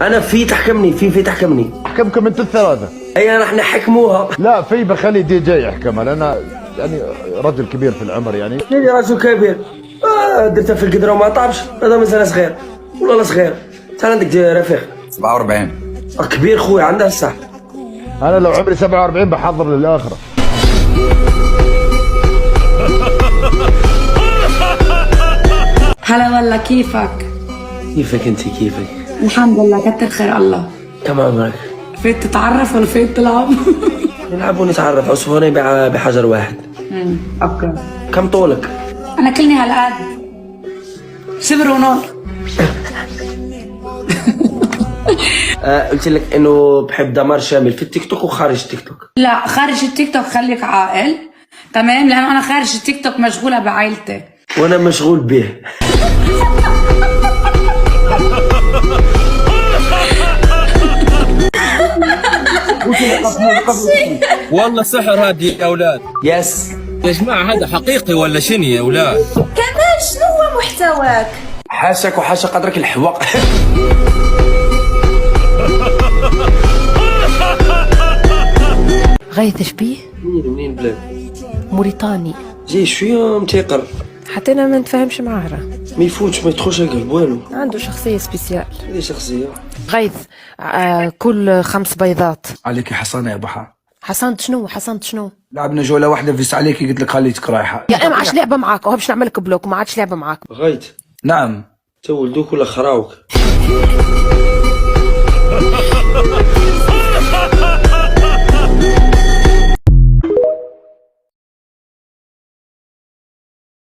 انا في تحكمني في تحكمني. احكمكم انتوا الثلاثه. اي راح نحكموها. لا في بخلي دي جي يحكمها لان انا يعني رجل كبير في العمر يعني. اللي راسه كبير درتها في القدره وما طابش. هذا مثلا صغير والله صغير. شحال عندك رفيق؟ 47. كبير خويا عنده الصح. انا لو عمري 47 بحضر للاخره. هلا والله كيفك؟ كيفك انت كيفك؟ الحمد لله كتر خير الله. كم عمرك؟ فيت تتعرف ولا فيت تلعب؟ نلعب ونتعرف عصفورين بحجر واحد. اوكي. كم طولك؟ انا كلني هالقد شبر ونور. قلت لك انه بحب دمار شامل في التيك توك وخارج التيك توك. لا خارج التيك توك خليك عاقل تمام، لانه انا خارج التيك توك مشغوله بعائلتي وانا مشغول به. والله سحر هادي يا اولاد. يس يا جماعه هذا حقيقي ولا شنو يا اولاد؟ كمان شنو هو محتواك؟ حاشاك وحاشا قدرك الحواق. غيث شبيه؟ منين البلاد؟ موريتاني. جاي شويه متيقر. حتى انا ما نتفاهمش معاه راه. ما يفوتش ما يدخلش القلب والو. عنده شخصية سبيسيال. هذه شخصيه. غيث كل 5 بيضات. عليك حصانه يا بحا. حصنت شنو؟ حصنت شنو؟ لعبنا جوله واحده فيس عليكي قلت لك خليتك رايحه. يا ما عادش لعبة معاك وهو باش نعمل لك بلوك وما عادش لعبة معاك. غايت نعم. تو ولدوك ولا خراوك؟